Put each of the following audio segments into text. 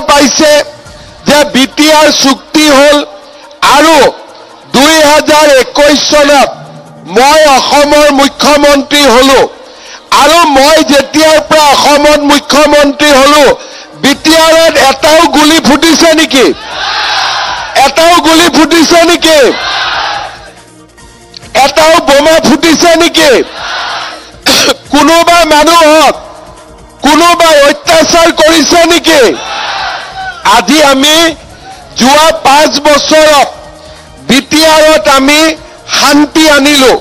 পাইছে যে বিটিআৰ চুক্তি হল আৰু 2021 চনত মই অসমৰ মুখ্যমন্ত্ৰী হলো আৰু মই যেতিয়াৰ পৰা অসমত মুখ্যমন্ত্ৰী হলো বিটিআৰত এটাও গুলি ফুটিছে নেকি এটাও গুলি ফুটিছে নেকি এটাও বোমা ফুটিছে নেকি কোনোবা মানুহক কোনোবা অত্যাচাৰ কৰিছে নেকি আজি আমি যোৱা 5 বছৰত বিটিআৰত আমি শান্তি আনিলো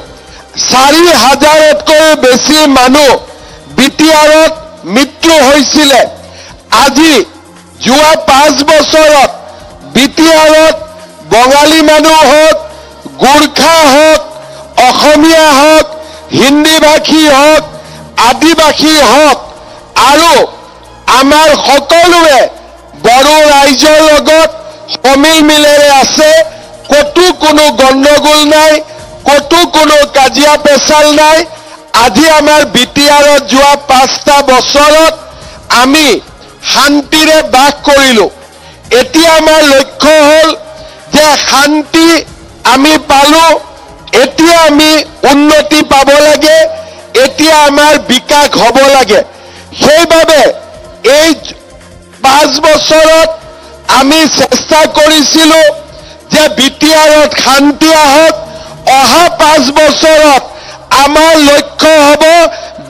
4000তকৈ বেছি মানুহ বিটিআৰত মৃত্যু হৈছিল আজি যোৱা 5 বছৰত বিটিআৰত বঙালী মানুহ হওক গোৰ্খা হওক অসমীয়া হওক হিন্দী ভাষী হওক আদিবাসী হওক আৰু আমাৰ সকলোৱে বড়ো ৰাইজৰ লগত সমিল মিলেৰে আছে কতো কোনো গণ্ডগোল নাই কতো কোনো কাজিয়া পেচাল নাই আজি আমাৰ বিটিআৰত যোৱা 5টা বছৰত আমি শান্তিৰে বাস কৰিলো এতিয়া আমাৰ লক্ষ্য হল যে শান্তি আমি পালো এতিয়া আমি উন্নতি পাব লাগে এতিয়া আমাৰ বিকাশ হ'ব লাগে সেইভাবে এই 5 বছৰত আমি চেষ্টা কৰিছিলো যে বিটিআৰত শান্তি আহক অহা 5 বছৰত আমাৰ লক্ষ্য হ'ব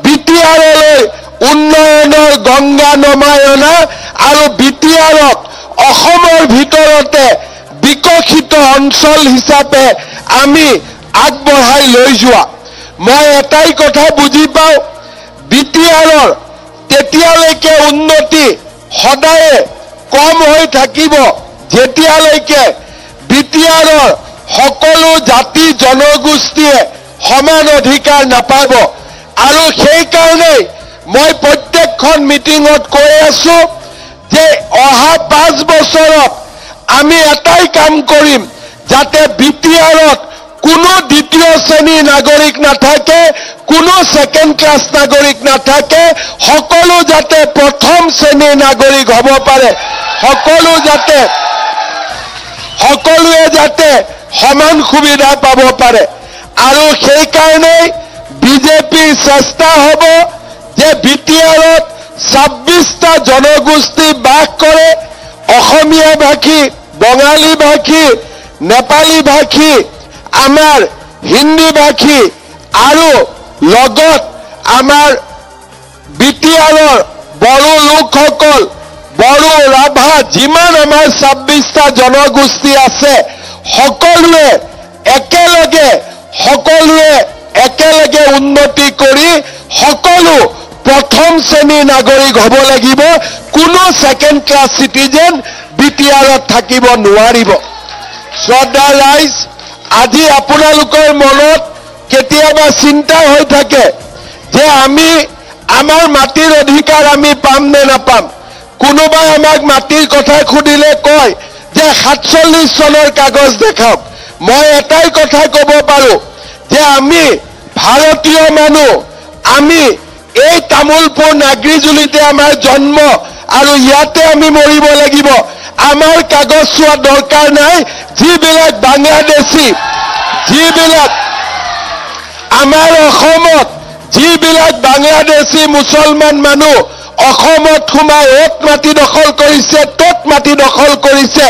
বিটিআৰলৈ উন্নয়নৰ গংগা নমাই অনা আৰু বিটিআৰক অসমৰ ভিতৰতে বিকশিত অঞ্চল হিচাপে আমি আগবঢ়াই লৈ যোৱা মই এটাই কথা বুজি পাওঁ বিটিআৰৰ তেতিয়ালৈকে উন্নতি সদায় কম হৈ থাকিব যেতিয়ালৈকে বিটিআৰৰ সকলো জাতি জনগোষ্ঠীয়ে সমান অধিকাৰ নাপাব আৰু সেই কাৰণে মই প্ৰত্যেকখন মিটিঙত কৈ আছো যে অহা 5 বছৰত আমি এটাই কাম কৰিম যাতে বিটিআৰত কোনো দ্বিতীয় শ্ৰেণীৰ নাগৰিক নাথাকে কোনো সেকেন্ড ক্লাস নাগৰিক নাথাকে সকলো যাতে প্ৰথম শ্ৰেণীৰ নাগৰিক হ'ব পাৰে সকলোৱে যাতে সমান সুবিধা পাব পাৰে আৰু সেই কাৰণে বিজেপিৰ চেষ্টা হ'ব যে বিটিআৰত 26টা জনগোষ্ঠী বাস কৰে অসমীয়া ভাষী বঙালী ভাষী নেপালী ভাষী আমাৰ হিন্দী ভাষী আৰু লগত আমাৰ বিটিআৰৰ বড়ো লোকসকল বড়ো ৰাভা যিমান আমাৰ 26টা জনগোষ্ঠী আছে সকলোৱে একেলগে উন্নতি কৰি সকলো প্ৰথম শ্ৰেণীৰ নাগৰিক হ'ব লাগিব কোনো সেকেন্ড ক্লাস সিটিজেন বিটিআৰত থাকিব নোৱাৰিব শ্ৰদ্ধা ৰাইজ আজি আপোনালোকৰ মনত কেতিয়াবা চিন্তা হৈ থাকে যে আমি আমাৰ মাটিৰ অধিকাৰ আমি পাম নে নাপাম কোনোবাই আমাক মাটিৰ কথা খুদিলে কয় যে 47 চনৰ কাগজ দেখাওক মই এটাই কথা ক'ব পাৰো যে আমি ভাৰতীয় মানুহ আমি এই তামুলপুৰ নাগৰিজুলিতে আমাৰ জন্ম আৰু ইয়াতে আমি মৰিব লাগিব আমাৰ কাগজ চোৱা দৰকাৰ নাই যিবিলাক বাংলাদেশী যিবিলাক আমাৰ অসমত যিবিলাক বাংলাদেশী মুছলমান মানুহ অসমত সোমাই অত মাটি দখল কৰিছে তত মাটি দখল কৰিছে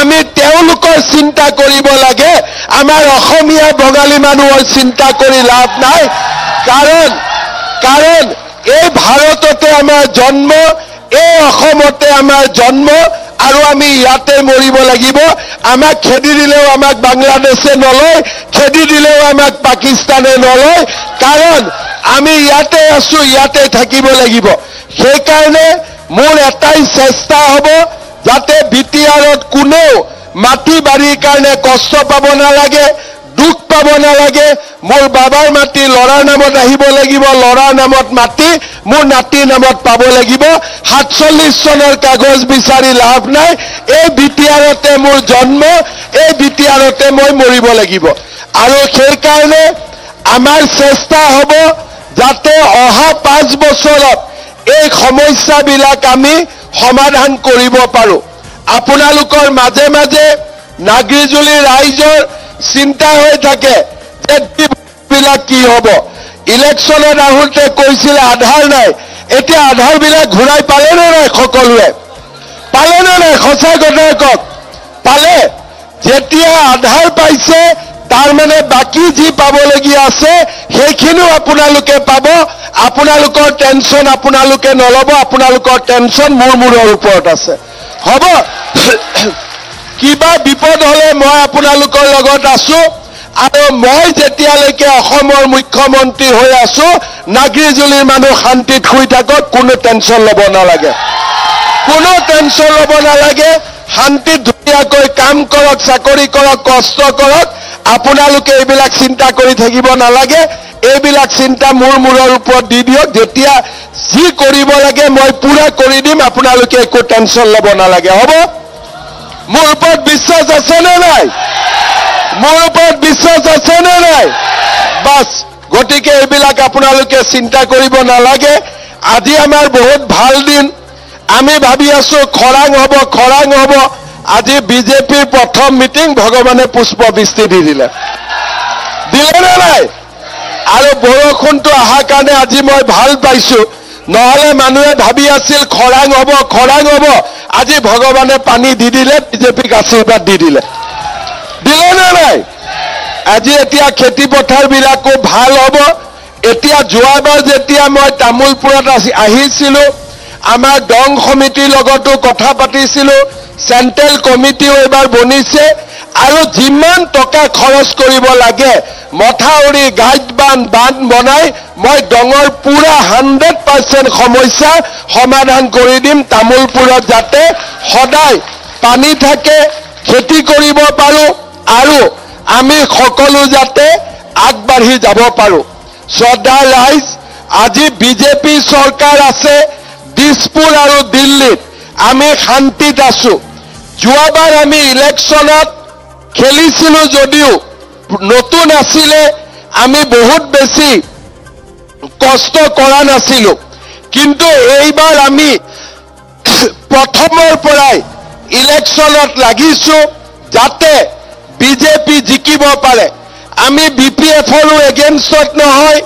আমি তেওঁলোকৰ চিন্তা কৰিব লাগে আমাৰ অসমীয়া বঙালী মানুহৰ চিন্তা কৰি লাভ নাই কাৰণ এই ভাৰততে আমাৰ জন্ম এই অসমতে আমাৰ জন্ম আৰু আমি ইয়াতে মৰিব লাগিব আমাক খেদি দিলেও আমাক বাংলাদেশে নলয় খেদি দিলেও আমাক পাকিস্তানে নলয় কাৰণ আমি ইয়াতে আছো ইয়াতে থাকিব লাগিব সেই কাৰণে মোৰ এটাই চেষ্টা হ'ব যাতে বিটিআৰত কোনেও মাটি বাৰীৰ কাৰণে কষ্ট পাব নালাগে দুখ পাব নালাগে মোৰ বাবাৰ মাটি লৰাৰ নামত আহিব লাগিব লৰাৰ নামত মাটি মোৰ নাতিৰ নামত পাব লাগিব 47 চনৰ কাগজ বিচাৰি লাভ নাই এই বিটিআৰতে মোৰ জন্ম এই বিটিআৰতে মই মৰিব লাগিব আৰু সেই কাৰণে আমাৰ চেষ্টা হ'ব যাতে অহা 5 বছৰত এই সমস্যাবিলাক আমি সমাধান কৰিব পাৰো আপোনালোকৰ মাজে মাজে নাগৰিজুলি ৰাইজৰ চিন্তা হৈ থাকে যে বিলাক কি হ'ব ইলেকশ্যনত আহোঁতে কৈছিল আধাৰ নাই এতিয়া আধাৰ বিলাক ঘূৰাই পালে নে নাই সকলোৱে পালে নে নাই সঁচা কথা কওক পালে যেতিয়া আধাৰ পাইছে তাৰ মানে বাকি যি পাবলগীয়া আছে সেইখিনিও আপোনালোকে পাব আপোনালোকৰ টেনচন আপোনালোকে নলব আপোনালোকৰ টেনচন মূৰৰ ওপৰত আছে হ'ব কিবা বিপদ হলে মই আপোনালোকৰ লগত আছো আৰু মই যেতিয়ালৈকে অসমৰ মুখ্যমন্ত্ৰী হৈ আছো নাগৰিজুলিৰ মানুহ শান্তিত শুই থাকক কোনো টেনচন ল'ব নালাগে কোনো টেনচন ল'ব নালাগে শান্তিত ধুনীয়াকৈ কাম কৰক চাকৰি কৰক কষ্ট কৰক আপোনালোকে এইবিলাক চিন্তা কৰি থাকিব নালাগে এইবিলাক চিন্তা মূৰৰ ওপৰত দি দিয়ক যেতিয়া যি কৰিব লাগে মই পুৰা কৰি দিম আপোনালোকে একো টেনচন ল'ব নালাগে হ'ব মোৰ ওপৰত বিশ্বাস আছে নে নাই মোৰ ওপৰত বিশ্বাস আছে নে নাই বাস গতিকে এইবিলাক আপোনালোকে চিন্তা কৰিব নালাগে আজি আমাৰ বহুত ভাল দিন আমি ভাবি আছো খৰাং হ'ব আজি বিজেপিৰ প্ৰথম মিটিং ভগৱানে পুষ্পবৃষ্টি দি দিলে নে নাই আৰু বৰষুণটো অহাৰ কাৰণে আজি মই ভাল পাইছো নহলে মানুহে ভাবি আছিল খৰাং হ'ব আজি ভগৱানে পানী দি দিলে বিজেপিক আশীৰ্বাদ দি দিলে নে নাই আজি এতিয়া খেতি পথাৰ বিলাকো ভাল হ'ব এতিয়া যোৱাবাৰ যেতিয়া মই তামুলপুৰত আহিছিলো আমাৰ দং সমিতিৰ লগতো কথা পাতিছিলো চেন্ট্ৰেল কমিটিও এবাৰ বনিছে আৰু যিমান টকা খৰচ কৰিব লাগে মথাউৰি গাইড বান্ধ বনাই মই দঙৰ পুৰা 100% সমস্যা সমাধান কৰি দিম তামুলপুৰত যাতে সদায় পানী থাকে খেতি কৰিব পাৰো আৰু আমি সকলো যাতে আগবাঢ়ি যাব পাৰো শ্ৰদ্ধা ৰাইজ আজি বিজেপি চৰকাৰ আছে দিছপুৰ আৰু দিল্লীত আমি শান্তিত আছো যোৱাবাৰ আমি ইলেকশ্যনত খেলিছিলো যদিও নতুন আছিলে আমি বহুত বেছি কষ্ট কৰা নাছিলো কিন্তু এইবাৰ আমি প্ৰথমৰ পৰাই ইলেকশ্যনত লাগিছো যাতে বিজেপি জিকিব পাৰে আমি বিপিএফৰ এগেইনষ্টত নহয়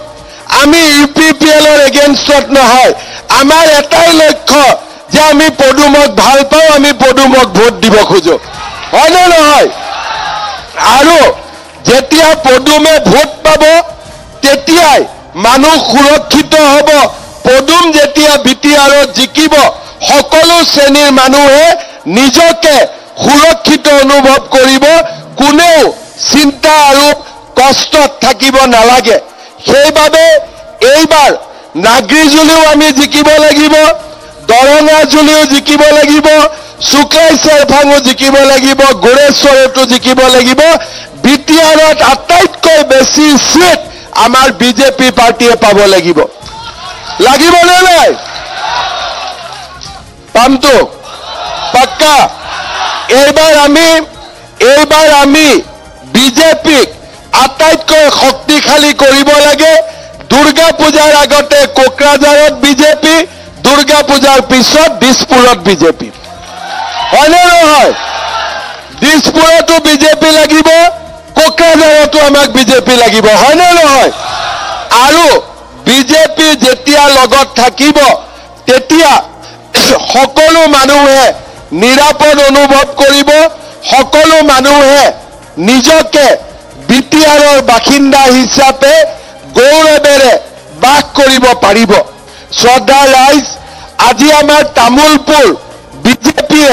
আমি ইউপিপিএলৰ এগেইনষ্টত নহয় আমাৰ এটাই লক্ষ্য যে আমি পদুমক ভাল পাওঁ আমি পদুমক ভোট দিব খোজো হয় নে নহয় আৰু যেতিয়া পদুমে ভোট পাব তেতিয়াই মানুহ সুৰক্ষিত হ'ব পদুম যেতিয়া বিটিআৰত জিকিব সকলো শ্ৰেণীৰ মানুহে নিজকে সুৰক্ষিত অনুভৱ কৰিব কোনেও চিন্তা আৰু কষ্টত থাকিব নালাগে সেইবাবে এইবাৰ নাগৰিজুলিও আমি জিকিব লাগিব দৰঙাজুলিও জিকিব লাগিব সুকাই চেৰফাঙো জিকিব লাগিব গোৰেশ্বৰতো জিকিব লাগিব বিটিআৰত আটাইতকৈ বেছি সিট আমাৰ বিজেপি পাৰ্টিয়ে পাব লাগিব নে নাই পামতো পাক্কা এইবাৰ আমি বিজেপিক আটাইতকৈ শক্তিশালী কৰিব লাগে দুৰ্গা পূজাৰ আগতে কোকৰাঝাৰত বিজেপি দুৰ্গা পূজাৰ পিছত দিছপুৰত বিজেপি হয় নে নহয় দিছপুৰতো বিজেপি লাগিব কোকৰাঝাৰতো আমাক বিজেপি লাগিব হয় নে নহয় আৰু বিজেপি যেতিয়া লগত থাকিব তেতিয়া সকলো মানুহে নিৰাপদ অনুভৱ কৰিব সকলো মানুহে নিজকে বিটিআৰৰ বাসিন্দা হিচাপে গৌৰৱেৰে বাস কৰিব পাৰিব শ্ৰদ্ধা ৰাইজ আজি আমাৰ তামুলপুৰ বিজেপিয়ে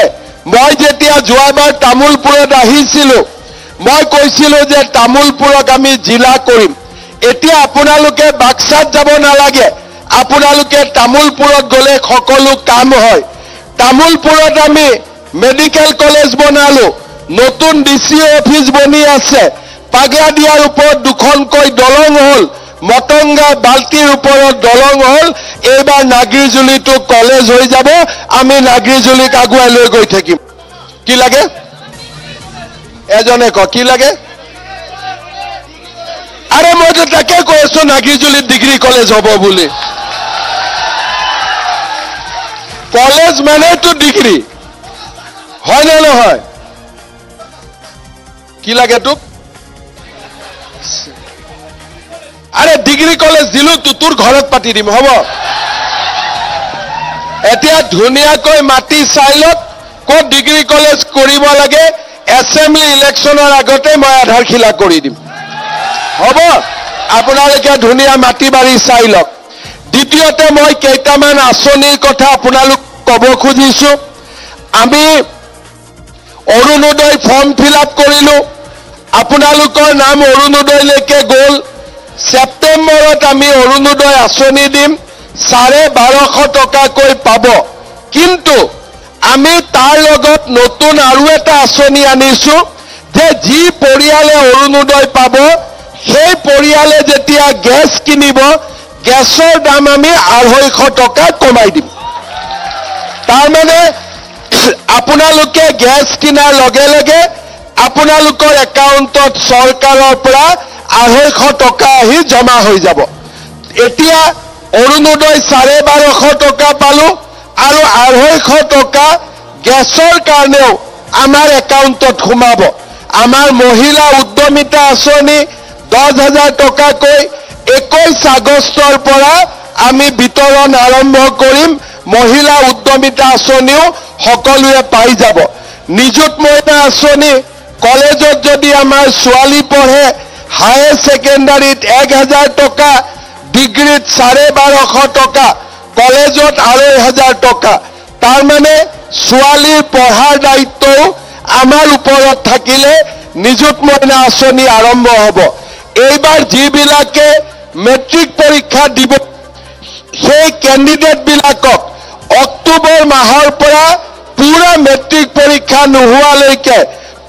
মই যেতিয়া যোৱাবাৰ তামুলপুৰত আহিছিলো মই কৈছিলো যে তামুলপুৰক আমি জিলা কৰিম এতিয়া আপোনালোকে বাক্সাত যাব নালাগে আপোনালোকে তামুলপুৰত গলে সকলো কাম হয় তামুলপুৰত আমি মেডিকেল কলেজ বনালো নতুন ডিসি অফিস বনি আছে পাগলাদিয়াৰ ওপৰত দুখনকৈ দলং হল মটংগা বাল্টিৰ ওপৰত দলং হল এইবাৰ নাগৰিজুলিটো কলেজ হৈ যাব আমি নাগৰিজুলিক আগুৱাই লৈ গৈ থাকিম কি লাগে এজনে কি লাগে আৰে মই তো তাকে কৈছো নাগৰিজুলিত ডিগ্ৰী কলেজ হ'ব বুলি কলেজ মানেতো ডিগ্ৰী হয় নে নহয় কি লাগে তোক আৰে ডিগ্ৰী কলেজ দিলো তোৰ ঘৰত পাতি দিম হ'ব এতিয়া ধুনীয়াকৈ মাটি চাইলত ক'ত ডিগ্ৰী কলেজ কৰিব লাগে এছেম্বলি ইলেকশ্যনৰ আগতে মই আধাৰখিলা কৰি দিম হ'ব আপোনালোকে ধুনীয়া মাটি বাৰী চাই লওক দ্বিতীয়তে মই কেইটামান আঁচনিৰ কথা আপোনালোক ক'ব খুজিছো আমি অৰুণোদয় ফৰ্ম ফিল আপ কৰিলো আপোনালোকৰ নাম অৰুণোদয়লৈকে গ'ল সেপ্টেম্বৰত আমি অৰুণোদয় আঁচনি দিম 1250 টকাকৈ পাব কিন্তু আমি তাৰ লগত নতুন আৰু এটা আঁচনি আনিছো যে যি পৰিয়ালে অৰুণোদয় পাব সেই পৰিয়ালে যেতিয়া গেছ কিনিব গেছৰ দাম আমি 250 টকা কমাই দিম তাৰ মানে আপোনালোকে গেছ কিনাৰ লগে লগে আপোনালোকৰ একাউণ্টত চৰকাৰৰ পৰা 250 টকা আহি জমা হৈ যাব এতিয়া অৰুণোদয় 1250 টকা পালো আৰু 250 টকা গেছৰ কাৰণেও আমাৰ একাউণ্টত সোমাব আমাৰ মহিলা উদ্যমিতা আঁচনি 10,000 টকাকৈ 21 আগষ্টৰ পৰা আমি বিতৰণ আৰম্ভ কৰিম মহিলা উদ্যমিতা আঁচনিও সকলোৱে পাই যাব নিযুত মইনা আঁচনি কলেজত যদি আমাৰ ছোৱালী পঢ়ে হায়াৰ সেকেন্ডাৰীত 1000 টকা ডিগ্ৰীত 1250 টকা কলেজত 2500 টকা তাৰ মানে ছোৱালীৰ পঢ়াৰ দায়িত্বও আমাৰ ওপৰত থাকিলে নিযুত মইনা আঁচনি আৰম্ভ হ'ব এইবাৰ যিবিলাকে মেট্ৰিক পৰীক্ষা দিব সেই কেণ্ডিডেট বিলাকক অক্টোবৰ মাহৰ পৰা পুৰা মেট্ৰিক পৰীক্ষা নোহোৱালৈকে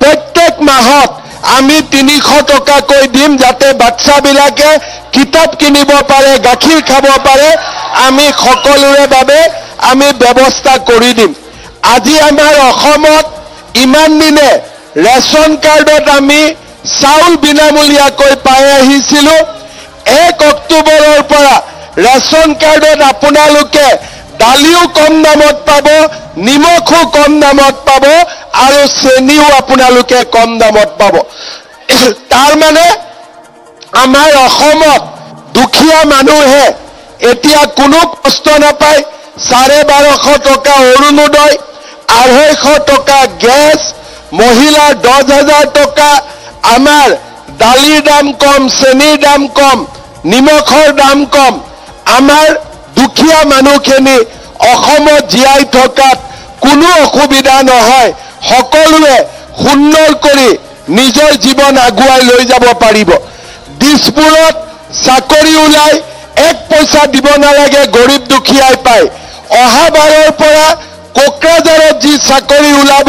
প্ৰত্যেক মাহত আমি 300 টকাকৈ দিম যাতে বাচ্চাবিলাকে কিতাপ কিনিব পাৰে গাখীৰ খাব পাৰে আমি সকলোৰে বাবে আমি ব্যৱস্থা কৰি দিম আজি আমাৰ অসমত ইমান দিনে ৰেচন কাৰ্ডত আমি চাউল বিনামূলীয়াকৈ পাই আহিছিলো 1 অক্টোবৰৰ পৰা ৰেচন কাৰ্ডত আপোনালোকে দালিও কম দামত পাব নিমখো কম দামত পাব আৰু চেনিও আপোনালোকে কম দামত পাব তাৰ মানে আমাৰ অসমত দুখীয়া মানুহে এতিয়া কোনো কষ্ট নাপায় 1250 টকা অৰুণোদয় 250 টকা গেছ মহিলাৰ 10,000 টকা আমাৰ দালিৰ দাম কম চেনিৰ দাম কম নিমখৰ দাম কম আমাৰ দুখীয়া মানুহখিনি অসমত জীয়াই থকাত কোনো অসুবিধা নহয় সকলোৱে সুন্দৰ কৰি নিজৰ জীৱন আগুৱাই লৈ যাব পাৰিব দিছপুৰত চাকৰি ওলাই 1 পইচা দিব নালাগে গৰীব দুখীয়াই পায় অহাবাৰৰ পৰা কোকৰাঝাৰত যি চাকৰি ওলাব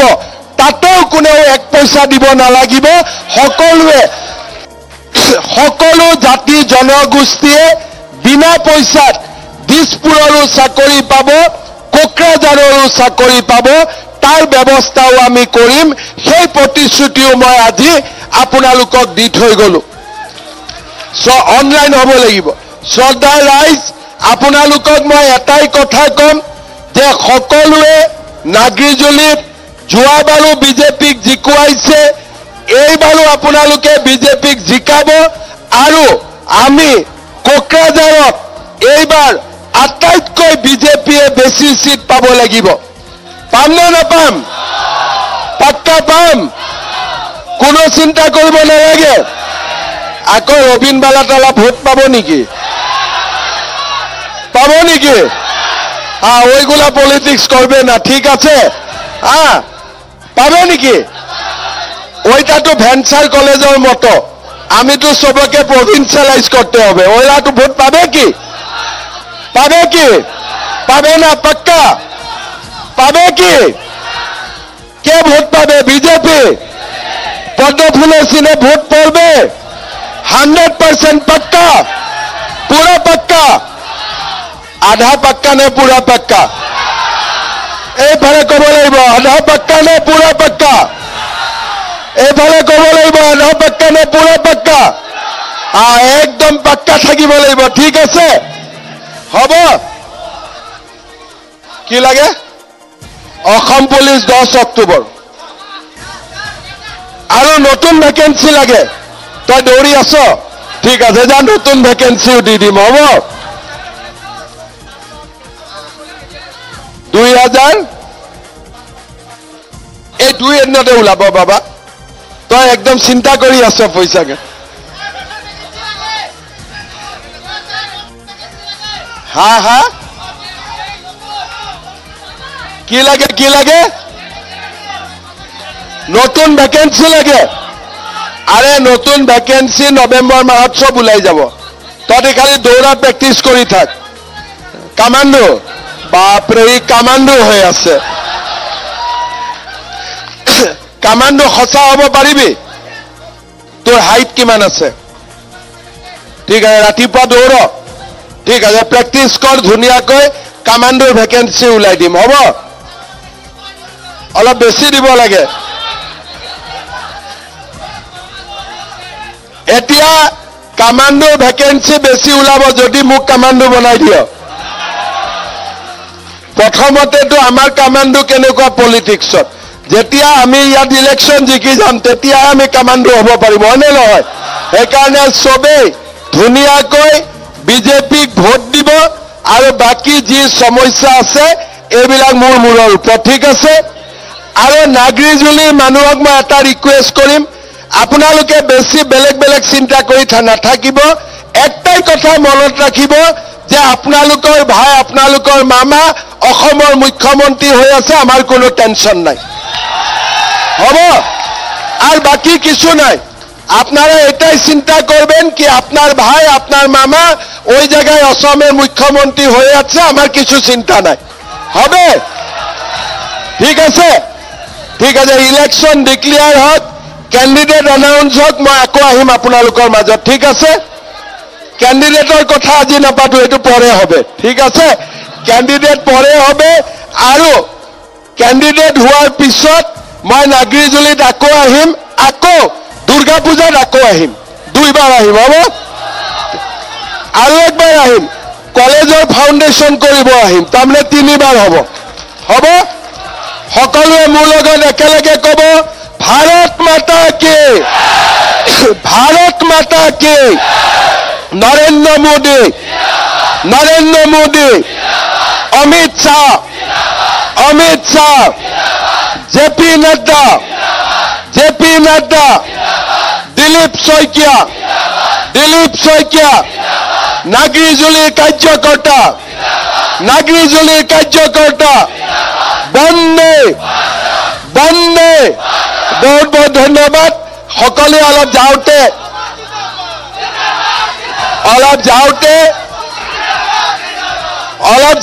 তাতেও কোনেও 1 পইচা দিব নালাগিব সকলো জাতি জনগোষ্ঠীয়ে বিনা পইচাত দিছপুৰৰো চাকৰি পাব কোকৰাঝাৰৰো চাকৰি পাব তাৰ ব্যৱস্থাও আমি কৰিম সেই প্ৰতিশ্ৰুতিও মই আজি আপোনালোকক দি থৈ গলো অনলাইন হ'ব লাগিব শ্ৰদ্ধা ৰাইজ আপোনালোকক মই এটাই কথা কম যে সকলোৱে নাগৰিজুলিত যোৱাবাৰো বিজেপিক জিকুৱাইছে এইবাৰো আপোনালোকে বিজেপিক জিকাব আৰু আমি কোকৰাঝাৰত এইবাৰ আটাইতকৈ বিজেপিয়ে বেছি সিট পাব লাগিব পাম নে নাপাম পাক্কা পাম কোনো চিন্তা কৰিব নালাগে আকৌ ৰবিন বালাতালা ভোট পাব নেকি ওইগুলা পলিটিক্স করবে না ঠিক আছে পাবে নাকি ওইটাতো ভেঞ্চার কলেজের মতো আমি তো সবকে প্রভিন্সিয়ালাইজ করতে হবে ওরা তো ভোট পাবে কি পাবে না পাক্কা পাবে কি কে ভোট পাবে বিজেপি পদ্মফুলের সিনে ভোট পড়বে 100% पक्का पूरा पक्का आधा पक्का ने पूरा पक्का এইফালে কব লাগিব আধা पक्का ने पूरा पक्का এইফালে কব লাগিব আধা पक्का ने पूरा पक्का एकदम पक्का থাকিব লাগিব ঠিক আছে হ'ব কি লাগে অসম পুলিচ 10 অক্টোবৰ আৰু নতুন ভেকেন্সি লাগে তই দৌৰি আছ ঠিক আছে যা নতুন ভেকেন্সিও দি দিম হ'ব 2000 এই 2 এদিনতে ওলাব বাবা তই একদম চিন্তা কৰি আছ পইচাকে হা হা কি লাগে নতুন ভেকেন্সি লাগে আৰে নতুন ভেকেন্সি নৱেম্বৰ মাহত সব ওলাই যাব তই খালি দৌৰা প্ৰেক্টিস কৰি থাক কামান্ডো বাপৰে কামান্ডো হৈ আছে কামান্ডো খসা হ'ব পাৰিবি তোৰ হাইট কিমান আছে ঠিক আছে ৰাতিপুৱা দৌৰ ঠিক আছে প্ৰেক্টিস কৰ ধুনীয়াকৈ কামান্ডোৰ ভেকেন্সি ওলাই দিম হ'ব অলপ বেছি দিব লাগে এতিয়া কামান্ডোৰ ভেকেন্সি বেছি ওলাব যদি মোক কামান্ডো বনাই দিয় প্ৰথমতেতো আমাৰ কামান্ডো কেনেকুৱা পলিটিক্সত যেতিয়া আমি ইয়াত ইলেকশন জিকি যাম তেতিয়া আমি কামান্ডো হ'ব পাৰিম হয়নে নহয় সেইকাৰণে সবেই ধুনীয়াকৈ বিজেপিক ভোট দিব আৰু বাকি যি সমস্যা আছে এইবিলাক মূৰৰ ওপৰত ঠিক আছে আৰু নাগৰিজুলিৰ মানুহক মই এটা ৰিকুৱেষ্ট কৰিম আপোনালোকে বেছি বেলেগ চিন্তা কৰি নাথাকিব একটাই কথা মনত ৰাখিব যে আপোনালোকৰ ভাই আপোনালোকৰ মামা অসমৰ মুখ্যমন্ত্ৰী হৈ আছে আমাৰ কোনো টেনশন নাই হ'ব আর বাকি কিছু নাই আপনারা এটাই চিন্তা করবেন কি আপনার ভাই আপনার মামা ওই জায়গায় অসমের মুখ্যমন্ত্রী হয়ে আছে আমার কিছু চিন্তা নাই হবে ঠিক আছে ইলেকশন ডিক্লেয়ার হোক ক্যান্ডিডেট অ্যানাউন্স হোক মই আকো আহিম আপোনালোকৰ মাজত ঠিক আছে ক্যান্ডিডেটৰ কথা আজি নাপাতো এটো পৰে হবে ঠিক আছে ক্যান্ডিডেট পৰে হবে আৰু ক্যান্ডিডেট হোৱাৰ পিছত মই নাগৰিজুলিত আকো আহিম আকো দুৰ্গা পূজাত আকো আহিম দুইবাৰ আহিম হ'ব আৰু একবাৰ আহিম কলেজৰ ফাউন্ডেশন কৰিব আহিম তাৰমানে তিনিবাৰ হ'ব সকলোৱে মোৰ লগত একেলগে কব ভাৰত মাতা কি নৰেন্দ্ৰ মোদী অমিত শাহ জেপি নাড্ডা দিলীপ শইকীয়া নাগৰিজুলিৰ কাৰ্যকৰ্তা বন্দে বহুত ধন্যবাদ সকলে অলপ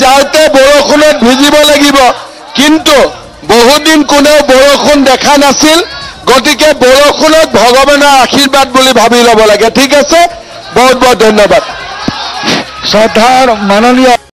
যাওঁতে বৰষুণত ভিজিব লাগিব কিন্তু বহুদিন কোনেও বৰষুণ দেখা নাছিল গতিকে বৰষুণত ভগৱানৰ আশীৰ্বাদ বুলি ভাবি ল'ব লাগে ঠিক আছে বহুত ধন্যবাদ শ্ৰদ্ধাৰ মাননীয়